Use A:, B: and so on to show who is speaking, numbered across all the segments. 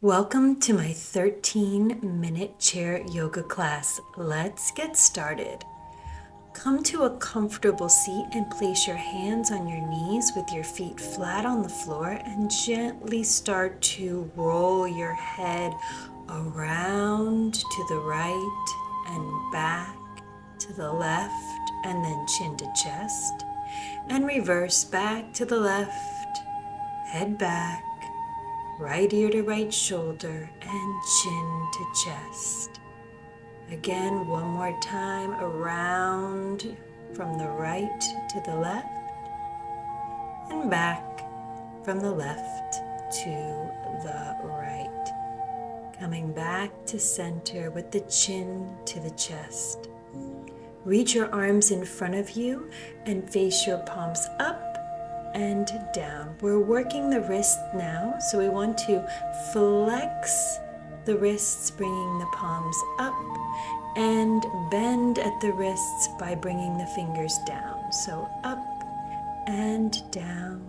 A: Welcome to my 13-minute chair yoga class. Let's get started. Come to a comfortable seat and place your hands on your knees with your feet flat on the floor and gently start to roll your head around to the right and back to the left and then chin to chest and reverse back to the left, head back, right ear to right shoulder and chin to chest. Again, one more time, around from the right to the left and back from the left to the right. Coming back to center with the chin to the chest. Reach your arms in front of you and face your palms up and down. We're working the wrist now, so we want to flex the wrists, bringing the palms up, and bend at the wrists by bringing the fingers down. So up and down,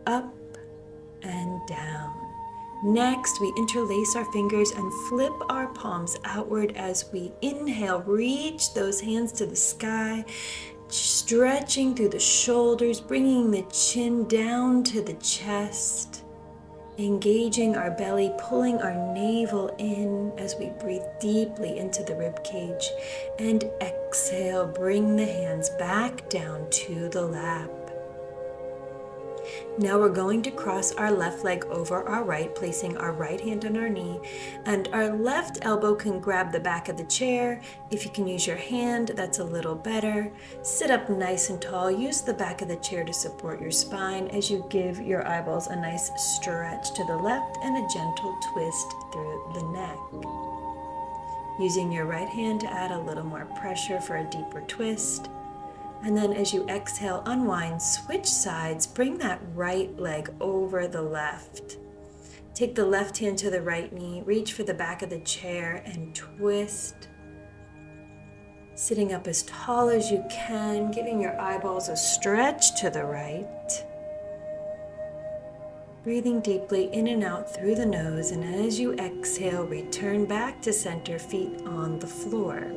A: up and down. Next, we interlace our fingers and flip our palms outward as we inhale. Reach those hands to the sky, stretching through the shoulders, bringing the chin down to the chest, engaging our belly, pulling our navel in as we breathe deeply into the rib cage. And exhale, bring the hands back down to the lap. Now we're going to cross our left leg over our right, placing our right hand on our knee, and our left elbow can grab the back of the chair. If you can use your hand, that's a little better. Sit up nice and tall. Use the back of the chair to support your spine as you give your eyeballs a nice stretch to the left and a gentle twist through the neck. Using your right hand to add a little more pressure for a deeper twist. And then as you exhale, unwind, switch sides, bring that right leg over the left. Take the left hand to the right knee, reach for the back of the chair and twist. Sitting up as tall as you can, giving your eyeballs a stretch to the right. Breathing deeply in and out through the nose, and as you exhale, return back to center, feet on the floor.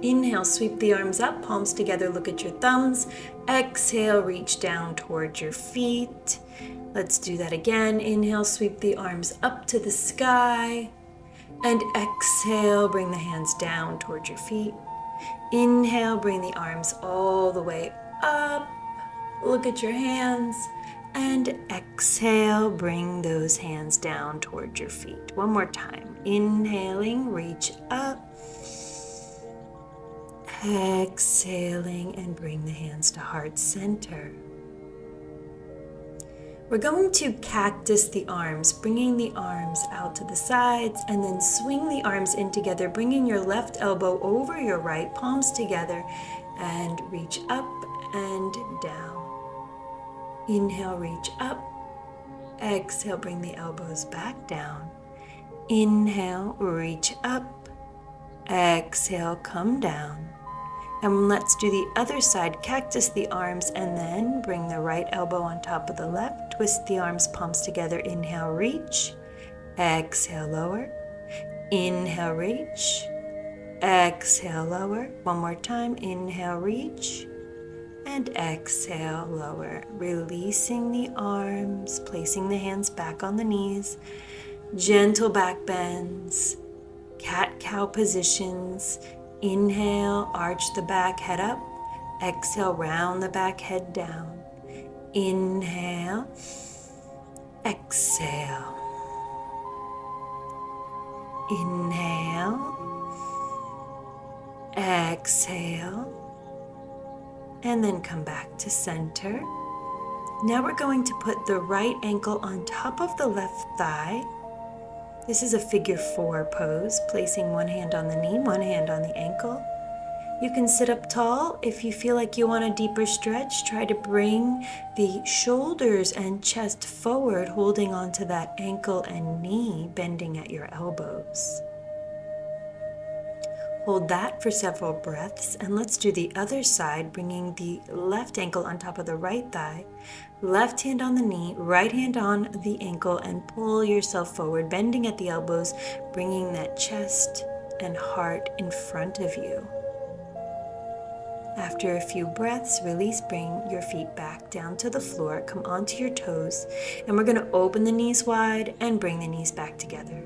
A: Inhale, sweep the arms up, palms together, look at your thumbs. Exhale, reach down towards your feet. Let's do that again. Inhale, sweep the arms up to the sky. And exhale, bring the hands down towards your feet. Inhale, bring the arms all the way up. Look at your hands. And exhale, bring those hands down towards your feet. One more time. Inhaling, reach up. Exhaling and bring the hands to heart center. We're going to cactus the arms, bringing the arms out to the sides and then swing the arms in together, bringing your left elbow over your right, palms together, and reach up and down. Inhale, reach up. Exhale, bring the elbows back down. Inhale, reach up. Exhale, come down. And let's do the other side. Cactus the arms and then bring the right elbow on top of the left. Twist the arms, palms together. Inhale, reach. Exhale, lower. Inhale, reach. Exhale, lower. One more time. Inhale, reach. And exhale, lower. Releasing the arms, placing the hands back on the knees. Gentle back bends. Cat-cow positions. Inhale, arch the back, head up. Exhale, round the back, head down. Inhale, exhale. Inhale, exhale, and then come back to center. Now we're going to put the right ankle on top of the left thigh. This is a figure 4 pose, placing one hand on the knee, one hand on the ankle. You can sit up tall. If you feel like you want a deeper stretch, try to bring the shoulders and chest forward, holding onto that ankle and knee, bending at your elbows. Hold that for several breaths, and let's do the other side, bringing the left ankle on top of the right thigh, left hand on the knee, right hand on the ankle, and pull yourself forward, bending at the elbows, bringing that chest and heart in front of you. After a few breaths, release, bring your feet back down to the floor, come onto your toes, and we're going to open the knees wide and bring the knees back together.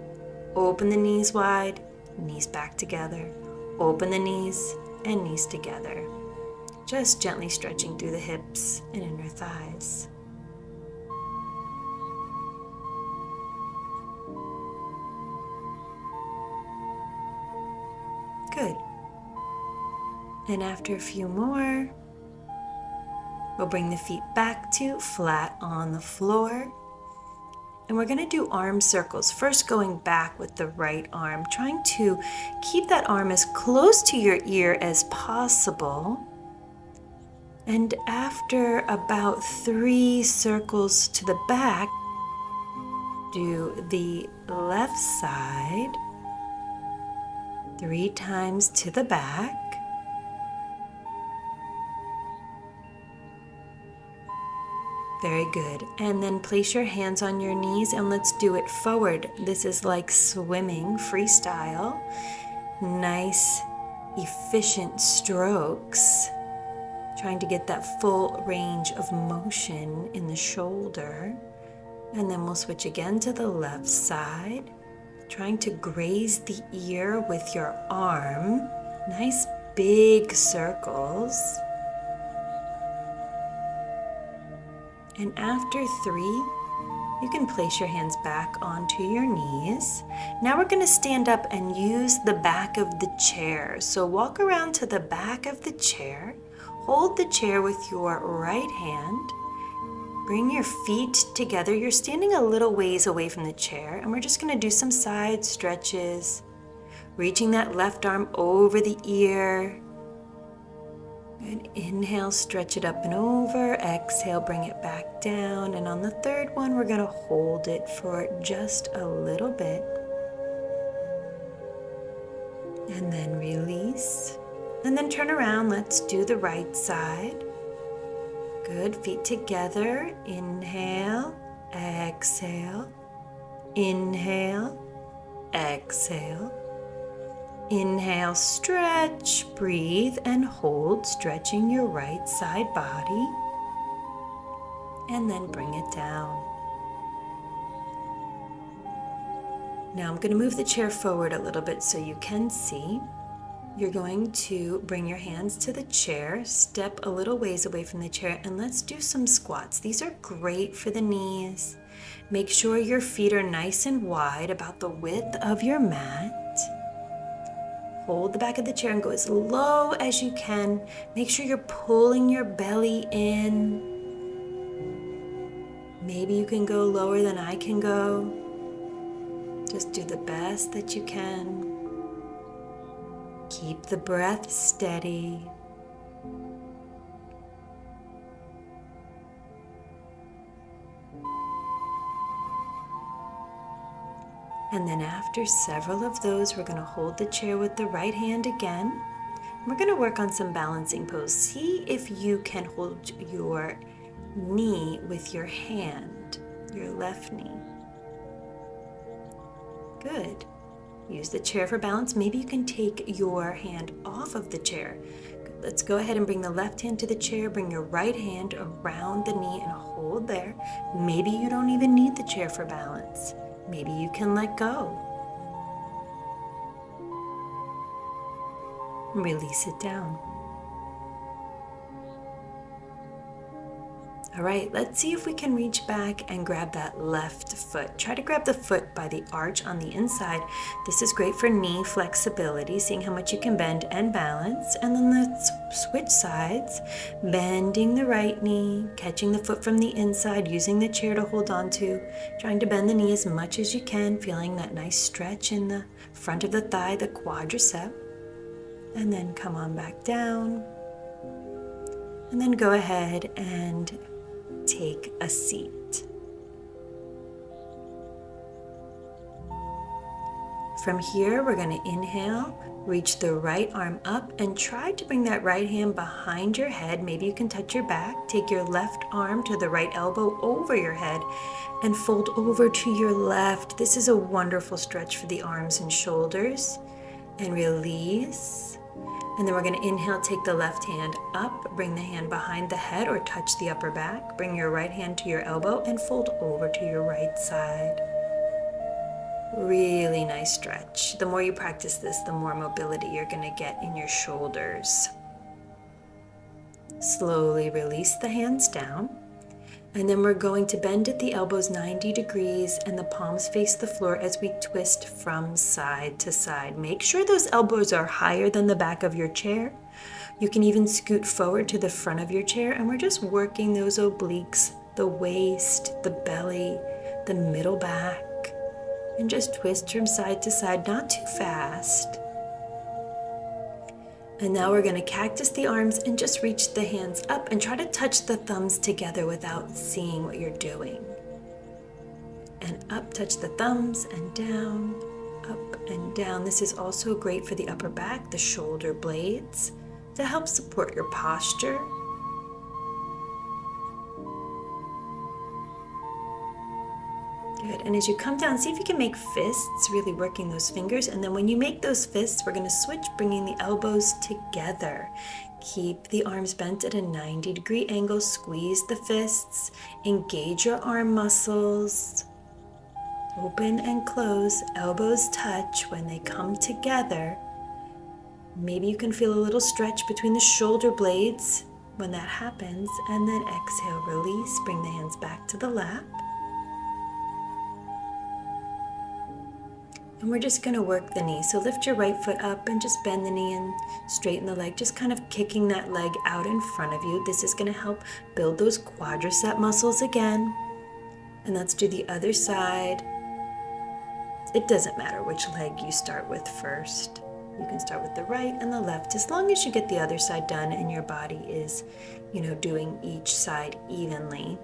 A: Open the knees wide, knees back together. Open the knees and knees together. Just gently stretching through the hips and inner thighs. Good. And after a few more, we'll bring the feet back to flat on the floor. And we're going to do arm circles. First, going back with the right arm, trying to keep that arm as close to your ear as possible. And after about 3 circles to the back, do the left side 3 times to the back. Very good. And then place your hands on your knees and let's do it forward. This is like swimming, freestyle. Nice, efficient strokes. Trying to get that full range of motion in the shoulder. And then we'll switch again to the left side. Trying to graze the ear with your arm. Nice big circles. And after 3, you can place your hands back onto your knees. Now we're going to stand up and use the back of the chair. So walk around to the back of the chair. Hold the chair with your right hand. Bring your feet together. You're standing a little ways away from the chair. And we're just going to do some side stretches. Reaching that left arm over the ear. And inhale, stretch it up and over. Exhale, bring it back down. And on the third one, we're going to hold it for just a little bit. And then release. And then turn around. Let's do the right side. Good. Feet together. Inhale, exhale. Inhale, exhale. Inhale, stretch, breathe, and hold, stretching your right side body. And then bring it down. Now I'm going to move the chair forward a little bit so you can see. You're going to bring your hands to the chair, step a little ways away from the chair, and let's do some squats. These are great for the knees. Make sure your feet are nice and wide, about the width of your mat. Hold the back of the chair and go as low as you can. Make sure you're pulling your belly in. Maybe you can go lower than I can go. Just do the best that you can. Keep the breath steady. And then after several of those, we're going to hold the chair with the right hand again. We're going to work on some balancing pose. See if you can hold your knee with your hand, your left knee. Good. Use the chair for balance. Maybe you can take your hand off of the chair. Good. Let's go ahead and bring the left hand to the chair. Bring your right hand around the knee and hold there. Maybe you don't even need the chair for balance. Maybe you can let go. Release it down. All right, let's see if we can reach back and grab that left foot. Try to grab the foot by the arch on the inside. This is great for knee flexibility, seeing how much you can bend and balance. And then let's switch sides, bending the right knee, catching the foot from the inside, using the chair to hold on to, trying to bend the knee as much as you can, feeling that nice stretch in the front of the thigh, the quadricep. And then come on back down. And then go ahead and take a seat. From here, we're going to inhale, reach the right arm up and try to bring that right hand behind your head. Maybe you can touch your back. Take your left arm to the right elbow over your head and fold over to your left. This is a wonderful stretch for the arms and shoulders. And release. And then we're going to inhale, take the left hand up, bring the hand behind the head or touch the upper back. Bring your right hand to your elbow and fold over to your right side. Really nice stretch. The more you practice this, the more mobility you're going to get in your shoulders. Slowly release the hands down. And then we're going to bend at the elbows 90 degrees and the palms face the floor as we twist from side to side. Make sure those elbows are higher than the back of your chair. You can even scoot forward to the front of your chair, and we're just working those obliques, the waist, the belly, the middle back, and just twist from side to side, not too fast. And now we're going to cactus the arms and just reach the hands up and try to touch the thumbs together without seeing what you're doing. And up, touch the thumbs, and down, up and down. This is also great for the upper back, the shoulder blades, to help support your posture. Good. And as you come down, see if you can make fists, really working those fingers. And then when you make those fists, we're going to switch, bringing the elbows together. Keep the arms bent at a 90-degree angle. Squeeze the fists. Engage your arm muscles. Open and close. Elbows touch. When they come together, maybe you can feel a little stretch between the shoulder blades when that happens. And then exhale, release. Bring the hands back to the lap. And we're just going to work the knee. So lift your right foot up and just bend the knee and straighten the leg, just kind of kicking that leg out in front of you. This is going to help build those quadricep muscles again. And let's do the other side. It doesn't matter which leg you start with first. You can start with the right and the left, as long as you get the other side done and your body is, doing each side evenly.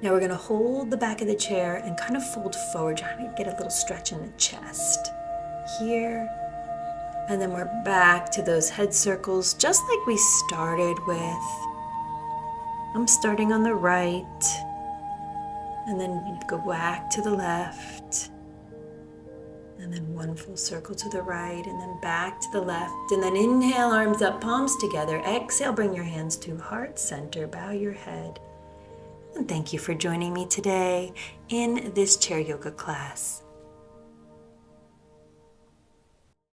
A: Now we're going to hold the back of the chair and kind of fold forward, trying to get a little stretch in the chest here. And then we're back to those head circles, just like we started with. I'm starting on the right, and then go back to the left, and then one full circle to the right, and then back to the left, and then inhale, arms up, palms together. Exhale, bring your hands to heart center, bow your head. And thank you for joining me today in this chair yoga class.